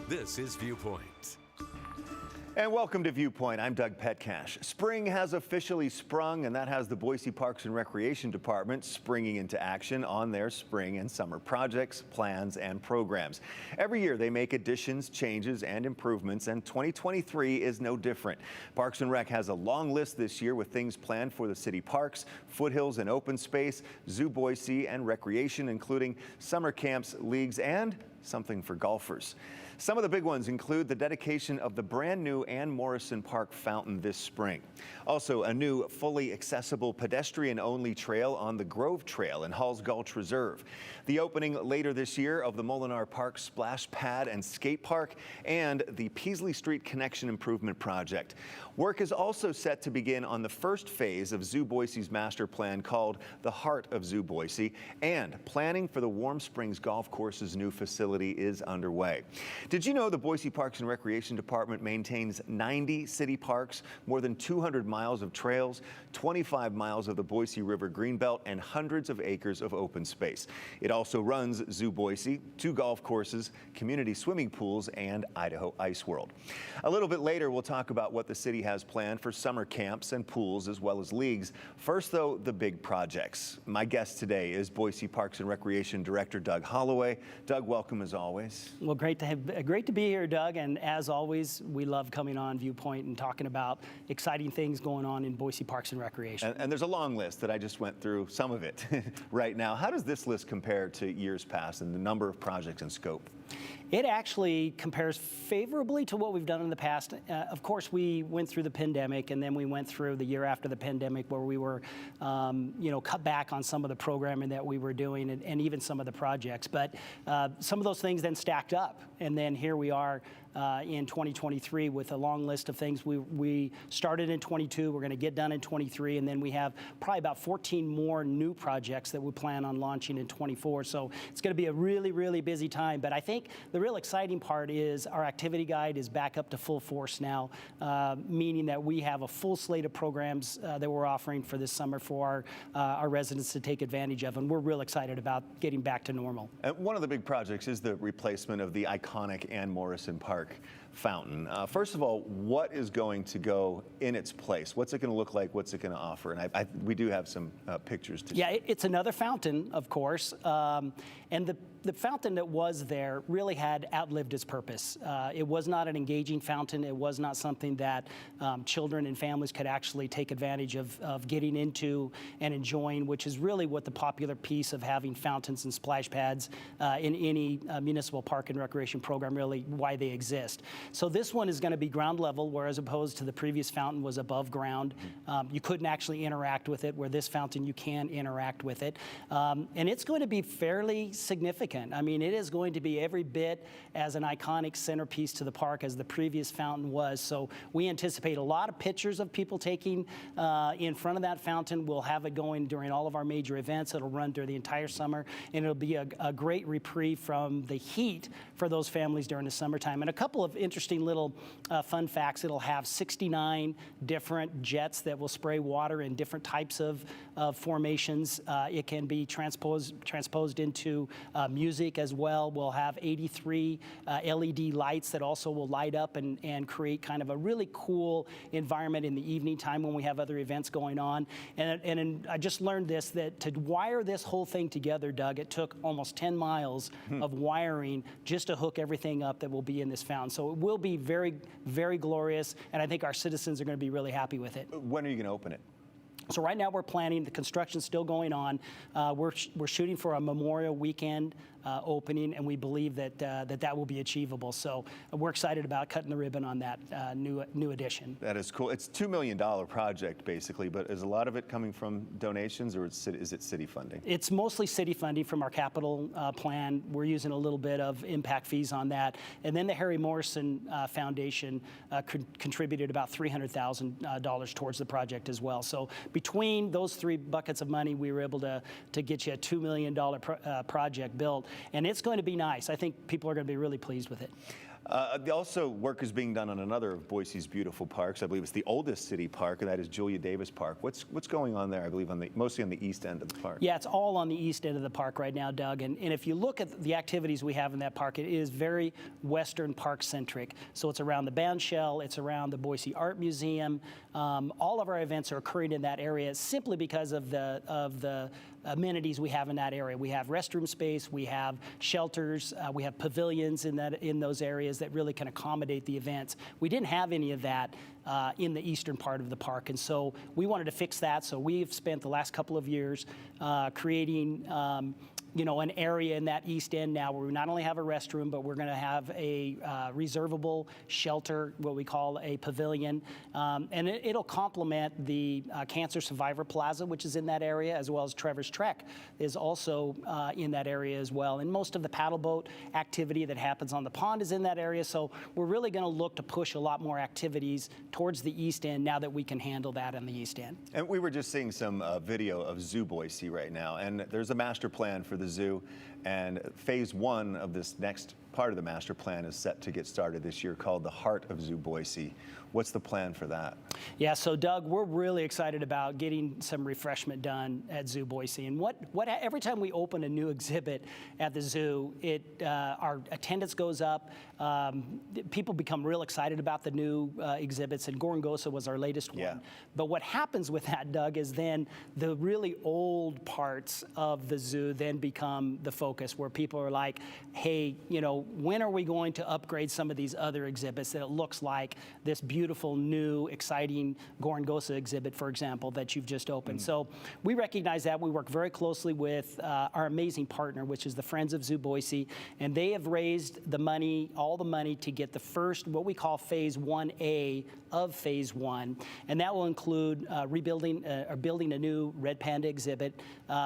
This is Viewpoint. And welcome to Viewpoint. I'm Doug Petcash. Spring has officially sprung, and that has the Boise Parks and Recreation Department springing into action on their spring and summer projects, plans, and programs. Every year they make additions, changes, and improvements, and 2023 is no different. Parks and Rec has a long list this year with things planned for the city parks, foothills and open space, Zoo Boise, and recreation, including summer camps, leagues, and something for golfers. Some of the big ones include the dedication of the brand new Morrison Park fountain this spring. Also, a new fully accessible pedestrian-only trail on the Grove Trail in Halls Gulch Reserve. The opening later this year of the Molinar Park Splash Pad and Skate Park, and the Peasley Street Connection Improvement Project. Work is also set to begin on the first phase of Zoo Boise's master plan called the Heart of Zoo Boise, and planning for the Warm Springs Golf Course's new facility is underway. Did you know the Boise Parks and Recreation Department maintains 90 city parks, more than 200 miles of trails, 25 miles of the Boise River Greenbelt, and hundreds of acres of open space? It also runs Zoo Boise, 2 golf courses, community swimming pools, and Idaho Ice World. A little bit later, we'll talk about what the city has planned for summer camps and pools as well as leagues. First, though, the big projects. My guest today is Boise Parks and Recreation Director Doug Holloway. Doug, welcome as always. Well, great to be here, Doug, and as always, we love coming on Viewpoint and talking about exciting things going on in Boise Parks and Recreation. And there's a long list that I just went through some of it right now. How does this list compare to years past and the number of projects and scope? It actually compares favorably to what we've done in the past. Of course, we went through the pandemic, and then we went through the year after the pandemic where we were, cut back on some of the programming that we were doing and even some of the projects. But some of those things then stacked up, and then here we are in 2023 with a long list of things. We started in 22, we're going to get done in 23, and then we have probably about 14 more new projects that we plan on launching in 24. So it's going to be a really, really busy time. But I think the real exciting part is our activity guide is back up to full force now, meaning that we have a full slate of programs that we're offering for this summer for our residents to take advantage of, and we're real excited about getting back to normal. One of the big projects is the replacement of the iconic Morrison Park fountain. First of all, what is going to go in its place? What's it going to look like? What's it going to offer? And we do have some pictures to Yeah, it's another fountain, of course. And the fountain that was there really had outlived its purpose. It was not an engaging fountain. It was not something that children and families could actually take advantage of getting into and enjoying, which is really what the popular piece of having fountains and splash pads in any municipal park and recreation program, really why they exist. So this one is going to be ground level, whereas opposed to the previous fountain was above ground. You couldn't actually interact with it, where this fountain you can interact with it. And it's going to be fairly significant. I mean, it is going to be every bit as an iconic centerpiece to the park as the previous fountain was. So we anticipate a lot of pictures of people taking in front of that fountain. We'll have it going during all of our major events. It'll run during the entire summer, and it'll be a great reprieve from the heat for those families during the summertime. And a couple of interesting little fun facts. It'll have 69 different jets that will spray water in different types of formations. It can be transposed into music as well. We'll have 83 LED lights that also will light up and create kind of a really cool environment in the evening time when we have other events going on. And I just learned this, that to wire this whole thing together, Doug, it took almost 10 miles of wiring just to hook everything up that will be in this fountain. So it will be very, very glorious, and I think our citizens are going to be really happy with it. When are you going to open it? So right now we're planning, the construction's still going on. We're shooting for a Memorial Weekend opening, and we believe that that will be achievable. So we're excited about cutting the ribbon on that new addition. That is cool. It's a $2 million project, basically, but is a lot of it coming from donations, or is it city funding? It's mostly city funding from our capital plan. We're using a little bit of impact fees on that. And then the Harry Morrison Foundation contributed about $300,000 towards the project as well. So between those 3 buckets of money, we were able to get you a $2 million project built. And it's going to be nice. I think people are going to be really pleased with it. Also, work is being done on another of Boise's beautiful parks. I believe it's the oldest city park, and that is Julia Davis Park. What's going on there? I believe mostly on the east end of the park. Yeah, it's all on the east end of the park right now, Doug. And if you look at the activities we have in that park, it is very Western Park centric. So it's around the band shell, it's around the Boise Art Museum. All of our events are occurring in that area simply because of the amenities we have in that area. We have restroom space, we have shelters, we have pavilions in those areas that really can accommodate the events. We didn't have any of that in the eastern part of the park, and so we wanted to fix that. So we've spent the last couple of years creating an area in that east end now where we not only have a restroom, but we're going to have a reservable shelter, what we call a pavilion, and it'll complement the Cancer Survivor Plaza, which is in that area, as well as Trevor's Trek is also in that area as well. And most of the paddle boat activity that happens on the pond is in that area, so we're really going to look to push a lot more activities towards the east end now that we can handle that on the east end. And we were just seeing some video of Zoo Boise right now, and there's a master plan for the zoo, and phase 1 of this next part of the master plan is set to get started this year, called the Heart of Zoo Boise. What's the plan for that? Yeah, so Doug, we're really excited about getting some refreshment done at Zoo Boise. And every time we open a new exhibit at the zoo, our attendance goes up. People become real excited about the new exhibits, and Gorongosa was our latest one. Yeah. But what happens with that, Doug, is then the really old parts of the zoo then become the focus, where people are like, hey, when are we going to upgrade some of these other exhibits that it looks like this beautiful, new, exciting Gorongosa exhibit, for example, that you've just opened. So we recognize that. We work very closely with our amazing partner, which is the Friends of Zoo Boise, and they have raised the money, all the money, to get the first, what we call phase 1A of phase 1, and that will include rebuilding or building a new red panda exhibit.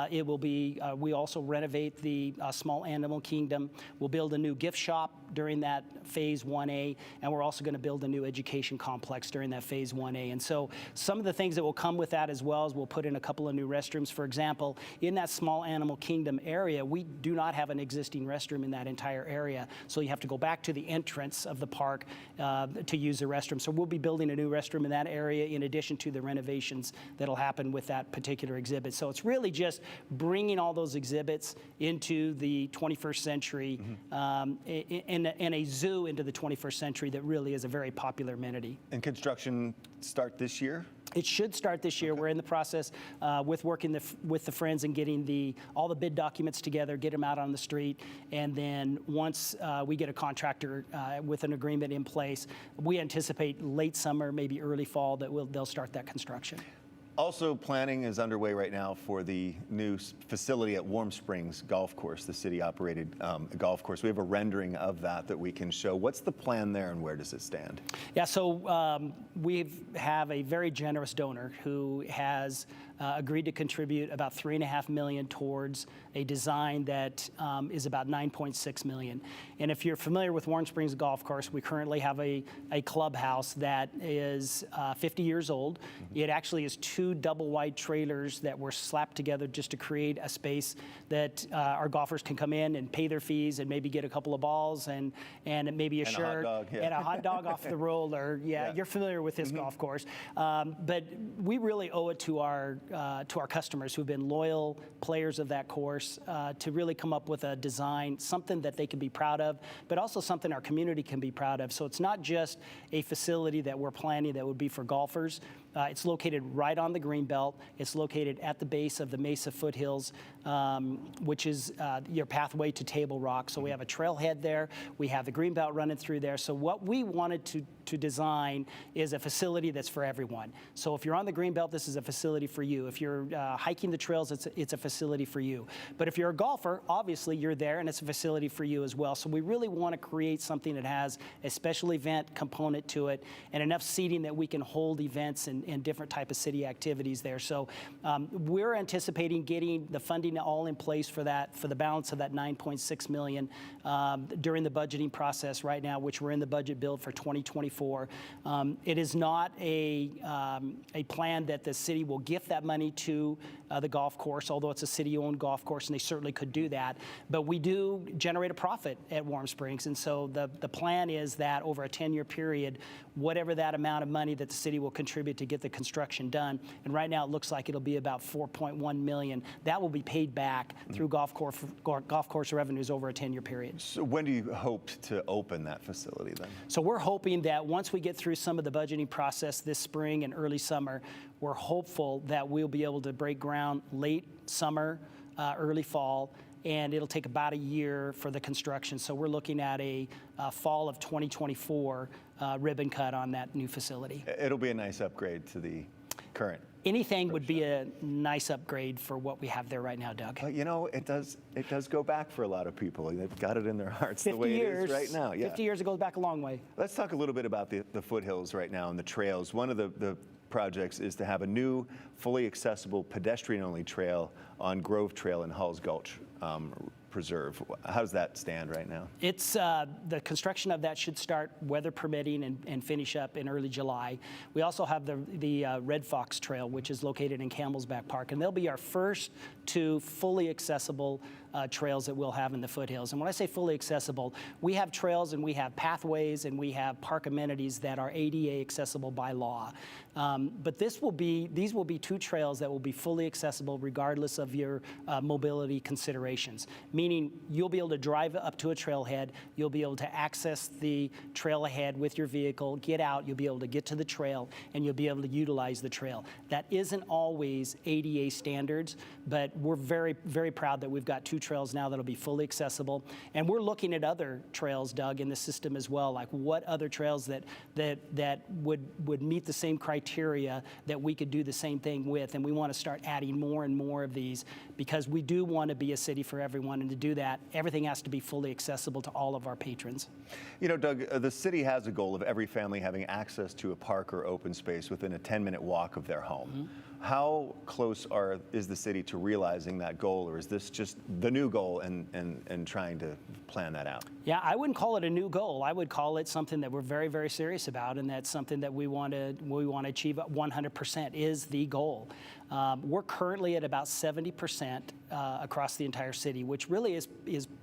It will be, we also renovate the small animal kingdom. We'll build a new gift shop during that phase 1A, and we're also going to build a new education complex during that phase 1A. And so some of the things that will come with that as well is we'll put in a couple of new restrooms. For example, in that small animal kingdom area, we do not have an existing restroom in that entire area, so you have to go back to the entrance of the park to use the restroom. So we'll be building a new restroom in that area in addition to the renovations that'll happen with that particular exhibit. So it's really just bringing all those exhibits into the 21st century, and a zoo into the 21st century that really is a very popular amenity. And construction start this year? It should start this year. Okay. We're in the process with working with the Friends and getting all the bid documents together, get them out on the street, and then once we get a contractor with an agreement in place, we anticipate late summer, maybe early fall, that they'll start that construction. Also, planning is underway right now for the new facility at Warm Springs Golf Course, the city-operated golf course. We have a rendering of that we can show. What's the plan there, and where does it stand? Yeah, so we have a very generous donor who has agreed to contribute about $3.5 million towards a design that is about $9.6 million. And if you're familiar with Warm Springs Golf Course, we currently have a clubhouse that is 50 years old. Mm-hmm. It actually is 2 double-wide trailers that were slapped together just to create a space that our golfers can come in and pay their fees and maybe get a couple of balls and maybe a shirt hot dog, yeah. and a hot dog off the roller. Yeah, you're familiar with this golf course. But we really owe it to our customers who've been loyal players of that course to really come up with a design, something that they can be proud of, but also something our community can be proud of. So it's not just a facility that we're planning that would be for golfers. It's located right on the Greenbelt. It's located at the base of the Mesa foothills, which is your pathway to Table Rock. So we have a trailhead there. We have the Greenbelt running through there. So what we wanted to design is a facility that's for everyone. So if you're on the Greenbelt, this is a facility for you. If you're hiking the trails, it's a facility for you. But if you're a golfer, obviously you're there, and it's a facility for you as well. So we really want to create something that has a special event component to it and enough seating that we can hold events and and different type of city activities there. So we're anticipating getting the funding all in place for that, for the balance of that $9.6 million during the budgeting process right now, which we're in the budget build for 2024. It is not a plan that the city will gift that money to the golf course, although it's a city-owned golf course, and they certainly could do that. But we do generate a profit at Warm Springs, and so the plan is that over a 10-year period, whatever that amount of money that the city will contribute to get the construction done, and right now it looks like it'll be about $4.1 million, that will be paid back through golf course revenues over a 10-year period. So when do you hope to open that facility then? So we're hoping that once we get through some of the budgeting process this spring and early summer, we're hopeful that we'll be able to break ground late summer, early fall, and it'll take about a year for the construction. So we're looking at a fall of 2024 ribbon cut on that new facility. It'll be a nice upgrade to the current. Anything would be a nice upgrade for what we have there right now, Doug. But you know, it does go back for a lot of people. They've got it in their hearts the way years, it is right now. Yeah. 50 years, it goes back a long way. Let's talk a little bit about the foothills right now and the trails. One of the projects is to have a new, fully accessible pedestrian-only trail on Grove Trail in Halls Gulch Preserve. How does that stand right now? It's the construction of that should start, weather permitting, and finish up in early July. We also have the Red Fox Trail, which is located in Campbell's Back Park, and they'll be our first two fully accessible trails that we'll have in the foothills. And when I say fully accessible, we have trails and we have pathways and we have park amenities that are ADA accessible by law. But these will be two trails that will be fully accessible regardless of your mobility considerations, meaning you'll be able to drive up to a trailhead, you'll be able to access the trail ahead with your vehicle, get out, you'll be able to get to the trail, and you'll be able to utilize the trail. That isn't always ADA standards, but we're very, very proud that we've got two trails now that'll be fully accessible. And we're looking at other trails, Doug, in the system as well, like what other trails that would meet the same criteria that we could do the same thing with. And we want to start adding more and more of these because we do want to be a city for everyone. And to do that, everything has to be fully accessible to all of our patrons. You know, Doug, the city has a goal of every family having access to a park or open space within a 10-minute walk of their home. Mm-hmm. How close is the city to realizing that goal, or is this just the new goal and trying to plan that out? Yeah, I wouldn't call it a new goal. I would call it something that we're very, very serious about, and that's something that we want to achieve. 100% is the goal. We're currently at about 70% across the entire city, which really is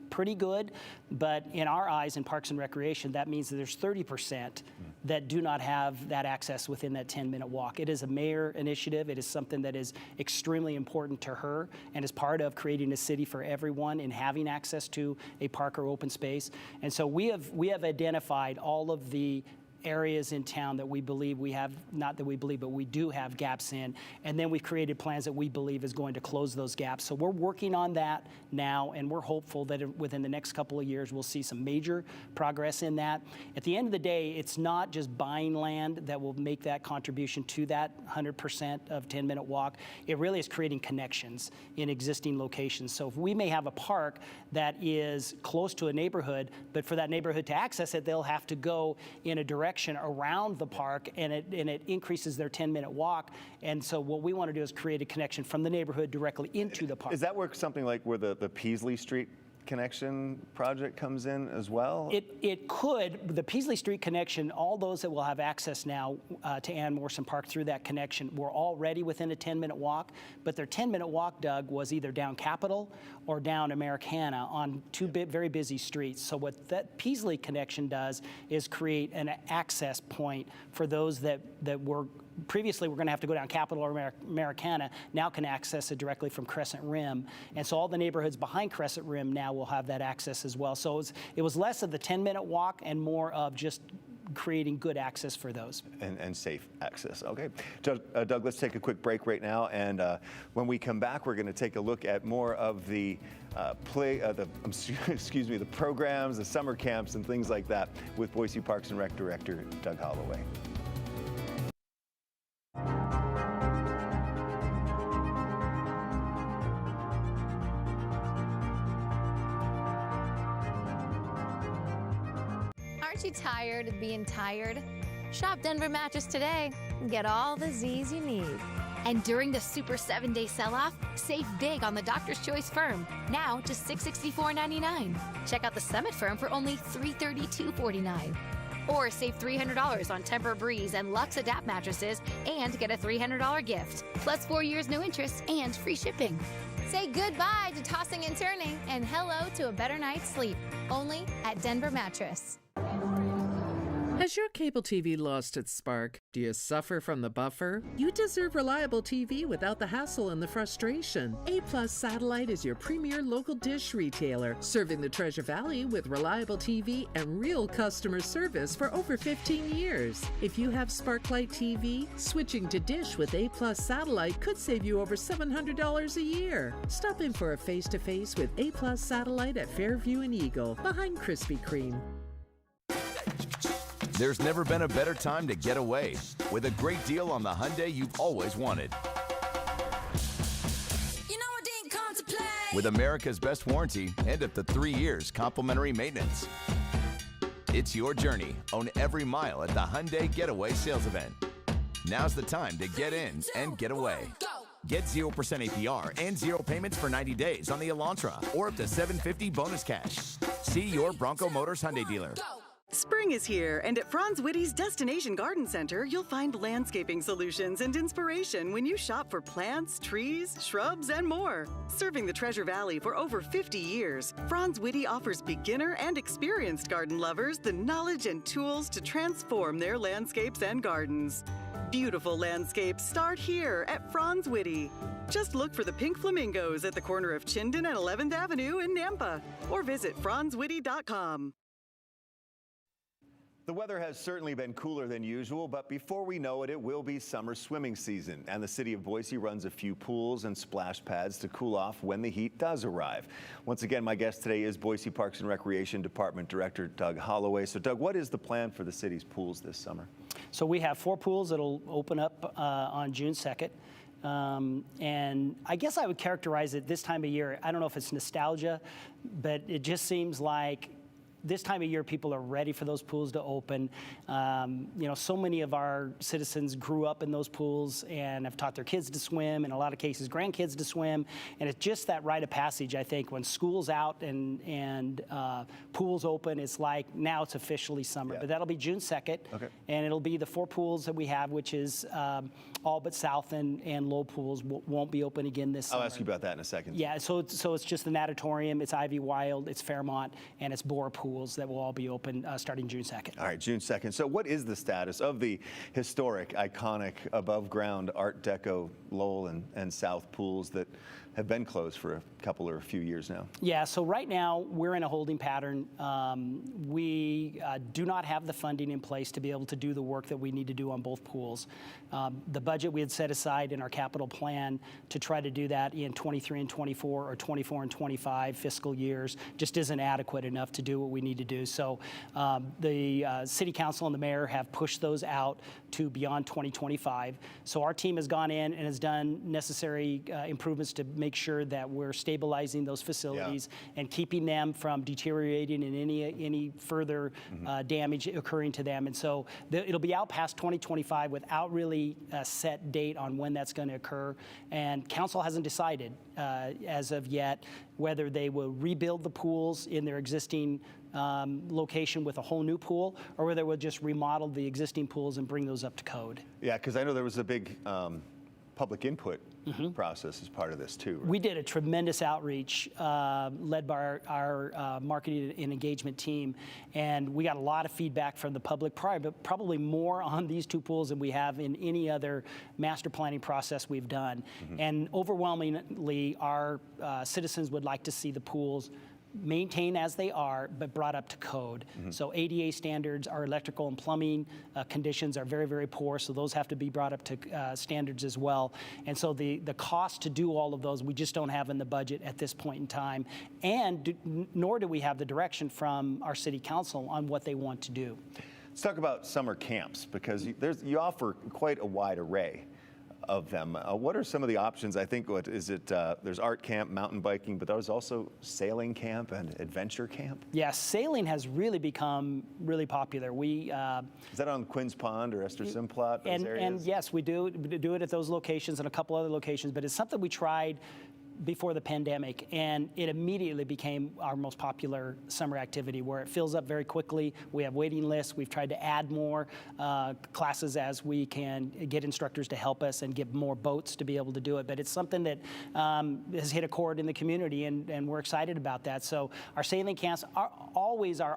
pretty good. But in our eyes, in Parks and Recreation, that means that there's 30% that do not have that access within that 10-minute walk. It is a mayor initiative. It is something that is extremely important to her and is part of creating a city for everyone and having access to a park or open space. And so we have identified all of the areas in town that we believe we have, not that we believe, but we do have gaps in. And then we've created plans that we believe is going to close those gaps. So we're working on that now, and we're hopeful that within the next couple of years, we'll see some major progress in that. At the end of the day, it's not just buying land that will make that contribution to that 100% of 10-minute walk. It really is creating connections in existing locations. So if we may have a park that is close to a neighborhood, but for that neighborhood to access it, they'll have to go in a direction around the park, and it increases their 10-minute walk. And so what we want to do is create a connection from the neighborhood directly into the park. Is that where something like where the Peasley Street connection project comes in as well? It could. The Peasley Street connection, all those that will have access now to Ann Morrison Park through that connection were already within a 10-minute walk, but their 10-minute walk, Doug, was either down Capitol or down Americana on two very busy streets. So what that Peasley connection does is create an access point for those that were previously we're going to have to go down Capitol or Americana, now can access it directly from Crescent Rim. And so all the neighborhoods behind Crescent Rim now will have that access as well. So it was less of the 10-minute walk and more of just creating good access for those. And safe access. Okay. Doug, let's take a quick break right now. And when we come back, we're going to take a look at more of the the programs, the summer camps, and things like that with Boise Parks and Rec Director Doug Holloway. Aren't you tired of being tired? Shop Denver Mattress today and get all the Z's you need. And during the Super 7-Day Sell-Off, save big on the Doctor's Choice Firm, now just $664.99. Check out the Summit Firm for only $332.49. Or save $300 on Tempur-Breeze and Luxe Adapt mattresses and get a $300 gift, plus 4 years no interest and free shipping. Say goodbye to tossing and turning and hello to a better night's sleep, only at Denver Mattress. Has your cable TV lost its spark? Do you suffer from the buffer? You deserve reliable TV without the hassle and the frustration. A+ Satellite is your premier local dish retailer, serving the Treasure Valley with reliable TV and real customer service for over 15 years. If you have Sparklight TV, switching to dish with A+ Satellite could save you over $700 a year. Stop in for a face-to-face with A+ Satellite at Fairview and Eagle, behind Krispy Kreme. There's never been a better time to get away with a great deal on the Hyundai you've always wanted. You know I didn't come to play. With America's best warranty and up to 3 years complimentary maintenance. It's your journey. Own every mile at the Hyundai Getaway Sales Event. Now's the time to get in and get away. Get 0% APR and 0 payments for 90 days on the Elantra or up to $750 bonus cash. See your Bronco Motors Hyundai dealer. Spring is here, and at Franz Witty's Destination Garden Center, you'll find landscaping solutions and inspiration when you shop for plants, trees, shrubs, and more. Serving the Treasure Valley for over 50 years, Franz Witty offers beginner and experienced garden lovers the knowledge and tools to transform their landscapes and gardens. Beautiful landscapes start here at Franz Witty. Just look for the pink flamingos at the corner of Chinden and 11th Avenue in Nampa, or visit franzwitty.com. The weather has certainly been cooler than usual, but before we know it, it will be summer swimming season. And the city of Boise runs a few pools and splash pads to cool off when the heat does arrive. Once again, my guest today is Boise Parks and Recreation Department Director Doug Holloway. So Doug, what is the plan for the city's pools this summer? So we have 4 pools that'll open up on June 2nd. And I guess I would characterize it this time of year. I don't know if it's nostalgia, but it just seems like this time of year, people are ready for those pools to open. You know, so many of our citizens grew up in those pools and have taught their kids to swim, in a lot of cases, grandkids to swim. And it's just that rite of passage, I think, when school's out and pools open, it's like, now it's officially summer. Yeah. But that'll be June 2nd. Okay. And it'll be the 4 pools that we have, which is all but south and low pools won't be open again this summer. I'll ask you about that in a second. Yeah, so it's just the Natatorium, it's Ivy Wild, it's Fairmont, and it's Bora Pools that will all be open starting June 2nd. All right, June 2nd. So what is the status of the historic, iconic, above-ground Art Deco Lowell and South pools that have been closed for a couple or a few years now? Yeah, so right now we're in a holding pattern. We do not have the funding in place to be able to do the work that we need to do on both pools. The budget we had set aside in our capital plan to try to do that in 23 and 24 or 24 and 25 fiscal years just isn't adequate enough to do what we need to do. So the City Council and the Mayor have pushed those out to beyond 2025. So our team has gone in and has done necessary improvements to make sure that we're stabilizing those facilities and keeping them from deteriorating and any further damage occurring to them. And so it'll be out past 2025 without really a set date on when that's going to occur. And council hasn't decided as of yet whether they will rebuild the pools in their existing location with a whole new pool, or whether we'll just remodel the existing pools and bring those up to code. Yeah, because I know there was a big public input process as part of this too. Right? We did a tremendous outreach led by our marketing and engagement team, and we got a lot of feedback from the public, probably more on these 2 pools than we have in any other master planning process we've done. And overwhelmingly, our citizens would like to see the pools maintained as they are, but brought up to code. So ADA standards, our electrical and plumbing conditions are very, very poor, so those have to be brought up to standards as well. And so the cost to do all of those, we just don't have in the budget at this point in time, and nor do we have the direction from our city council on what they want to do. Let's talk about summer camps, because you offer quite a wide array of them. What are some of the options? I think, what is it? There's art camp, mountain biking, but there's also sailing camp and adventure camp. Yeah, sailing has really become really popular. Is that on Quinn's Pond or Esther Simplot? Those areas? And yes, we do it at those locations and a couple other locations, but it's something we tried before the pandemic, and it immediately became our most popular summer activity, where it fills up very quickly. We have waiting lists. We've tried to add more classes as we can get instructors to help us and give more boats to be able to do it. But it's something that has hit a chord in the community, and we're excited about that. So our sailing camps, our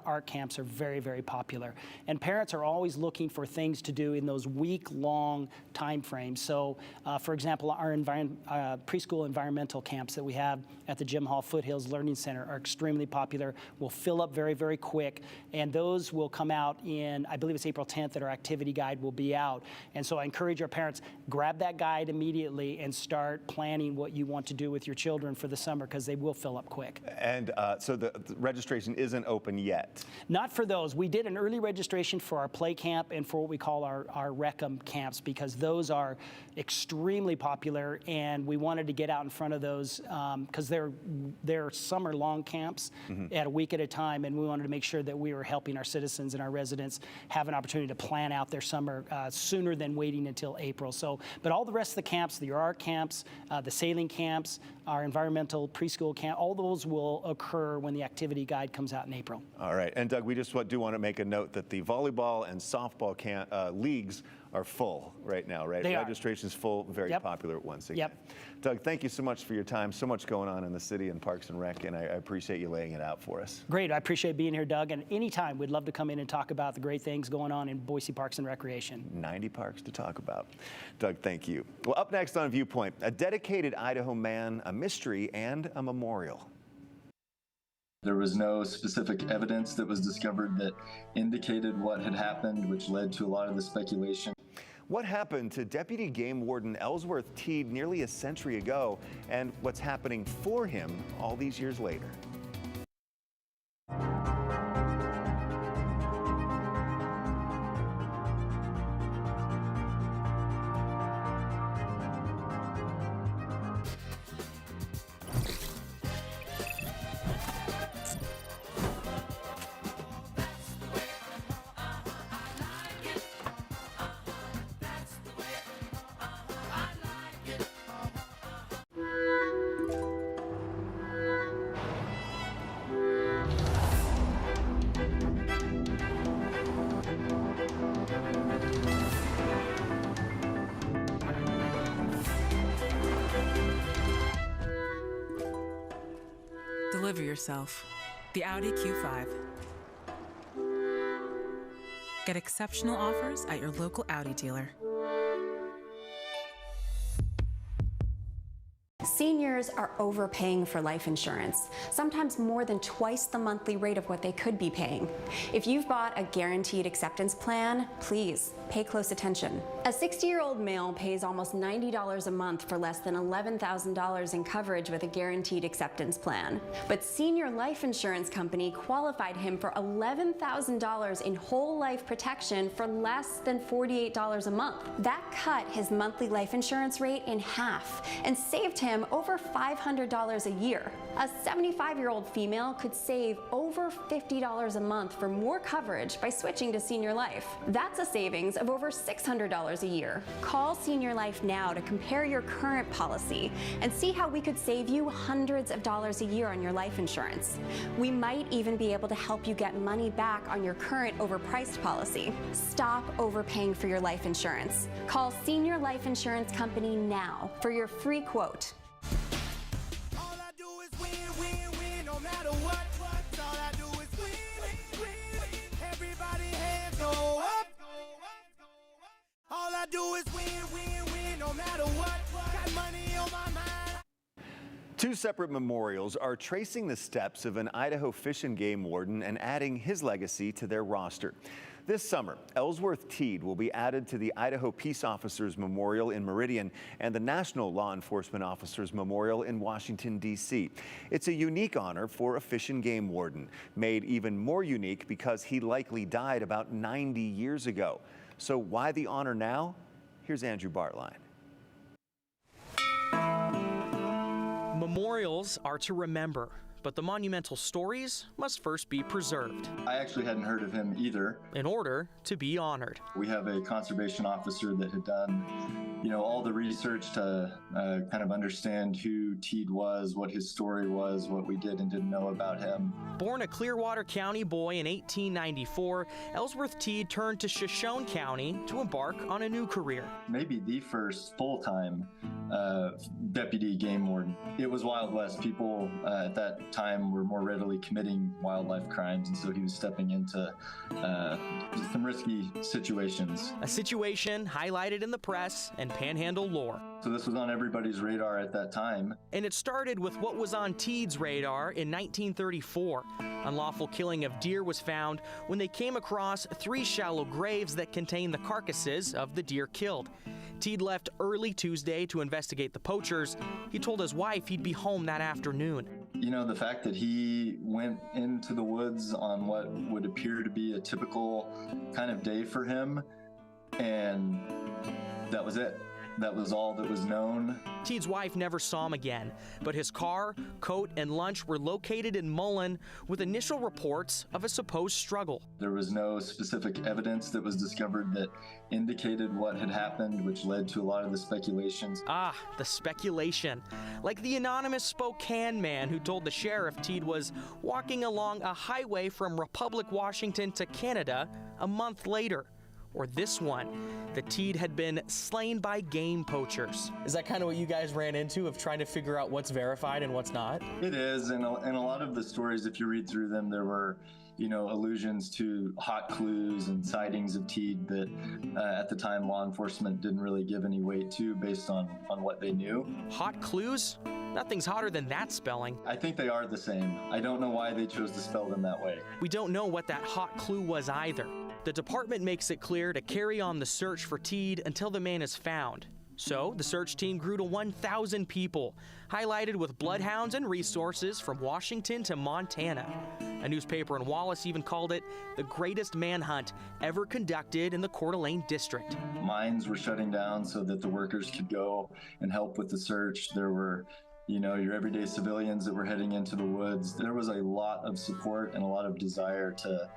art camps are very, very popular. And parents are always looking for things to do in those week-long time frames. So, for example, our preschool environmental camps that we have at the Jim Hall Foothills Learning Center are extremely popular, will fill up very, very quick, and those will come out in, I believe it's April 10th that our activity guide will be out. And so I encourage our parents, grab that guide immediately and start planning what you want to do with your children for the summer, because they will fill up quick. And so the registration isn't open yet? Not for those. We did an early registration for our play camp and for what we call our Recum camps, because those are extremely popular, and we wanted to get out in front of those because they're summer-long camps at a week at a time, and we wanted to make sure that we were helping our citizens and our residents have an opportunity to plan out their summer sooner than waiting until April. So, but all the rest of the camps, the art camps, the sailing camps, our environmental preschool camp, all those will occur when the activity guide comes out in April. All right, and Doug, we just do want to make a note that the volleyball and softball leagues are full right now, right? They are. Registration's full, very popular once again. Yep. Doug, thank you so much for your time. So much going on in the city and Parks and Rec, and I appreciate you laying it out for us. Great, I appreciate being here, Doug, and anytime we'd love to come in and talk about the great things going on in Boise Parks and Recreation. 90 parks to talk about. Doug, thank you. Well, up next on Viewpoint, a dedicated Idaho man, a mystery, and a memorial. There was no specific evidence that was discovered that indicated what had happened, which led to a lot of the speculation. What happened to Deputy Game Warden Ellsworth Teed nearly a century ago, and what's happening for him all these years later? Deliver yourself. The Audi Q5. Get exceptional offers at your local Audi dealer. Seniors are overpaying for life insurance, sometimes more than twice the monthly rate of what they could be paying. If you've bought a guaranteed acceptance plan, please pay close attention. A 60-year-old male pays almost $90 a month for less than $11,000 in coverage with a guaranteed acceptance plan. But Senior Life Insurance Company qualified him for $11,000 in whole life protection for less than $48 a month. That cut his monthly life insurance rate in half and saved him over $500 a year. A 75-year-old female could save over $50 a month for more coverage by switching to Senior Life. That's a savings of over $600 a year. Call Senior Life now to compare your current policy and see how we could save you hundreds of dollars a year on your life insurance. We might even be able to help you get money back on your current overpriced policy. Stop overpaying for your life insurance. Call Senior Life Insurance Company now for your free quote. All I do is win, win, win, no matter what. Got money on my mind. Two separate memorials are tracing the steps of an Idaho Fish and Game warden and adding his legacy to their roster. This summer, Ellsworth Teed will be added to the Idaho Peace Officers Memorial in Meridian and the National Law Enforcement Officers Memorial in Washington, D.C. It's a unique honor for a fish and game warden, made even more unique because he likely died about 90 years ago. So why the honor now? Here's Andrew Bartline. Memorials are to remember, but the monumental stories must first be preserved. I actually hadn't heard of him either. In order to be honored. We have a conservation officer that had done, all the research to kind of understand who Teed was, what his story was, what we did and didn't know about him. Born a Clearwater County boy in 1894, Ellsworth Teed turned to Shoshone County to embark on a new career. Maybe the first full-time deputy game warden. It was Wild West. People at that time were more readily committing wildlife crimes, and so he was stepping into some risky situations. A situation highlighted in the press and Panhandle lore. So this was on everybody's radar at that time. And it started with what was on Teed's radar in 1934. Unlawful killing of deer was found when they came across 3 shallow graves that contained the carcasses of the deer killed. Teed left early Tuesday to investigate the poachers. He told his wife he'd be home that afternoon. The fact that he went into the woods on what would appear to be a typical kind of day for him, and that was it. That was all that was known. Teed's wife never saw him again, but his car, coat, and lunch were located in Mullen with initial reports of a supposed struggle. There was no specific evidence that was discovered that indicated what had happened, which led to a lot of the speculations. Ah, the speculation. Like the anonymous Spokane man who told the sheriff Teed was walking along a highway from Republic, Washington to Canada a month later. Or this one, that Teed had been slain by game poachers. Is that kind of what you guys ran into, of trying to figure out what's verified and what's not? It is, and a lot of the stories, if you read through them, there were, allusions to hot clues and sightings of Teed that at the time law enforcement didn't really give any weight to based on what they knew. Hot clues? Nothing's hotter than that spelling. I think they are the same. I don't know why they chose to spell them that way. We don't know what that hot clue was either. The department makes it clear to carry on the search for Teed until the man is found. So the search team grew to 1,000 people, highlighted with bloodhounds and resources from Washington to Montana. A newspaper in Wallace even called it the greatest manhunt ever conducted in the Coeur d'Alene district. Mines were shutting down so that the workers could go and help with the search. There were your everyday civilians that were heading into the woods. There was a lot of support and a lot of desire to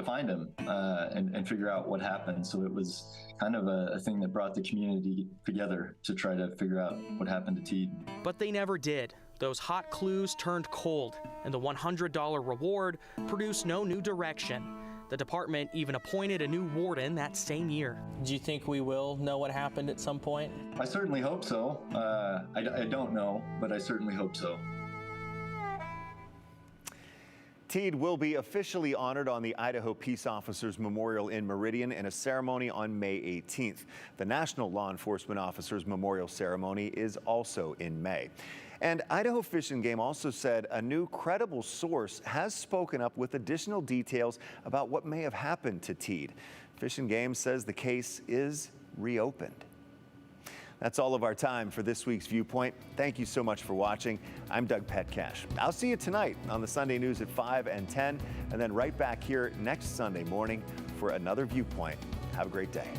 find him and figure out what happened. So it was kind of a thing that brought the community together to try to figure out what happened to Teed. But they never did. Those hot clues turned cold, and the $100 reward produced no new direction. The department even appointed a new warden that same year. Do you think we will know what happened at some point? I certainly hope so. I don't know, but I certainly hope so. Teed will be officially honored on the Idaho Peace Officers Memorial in Meridian in a ceremony on May 18th. The National Law Enforcement Officers Memorial Ceremony is also in May. And Idaho Fish and Game also said a new credible source has spoken up with additional details about what may have happened to Teed. Fish and Game says the case is reopened. That's all of our time for this week's Viewpoint. Thank you so much for watching. I'm Doug Petcash. I'll see you tonight on the Sunday News at 5 and 10, and then right back here next Sunday morning for another Viewpoint. Have a great day.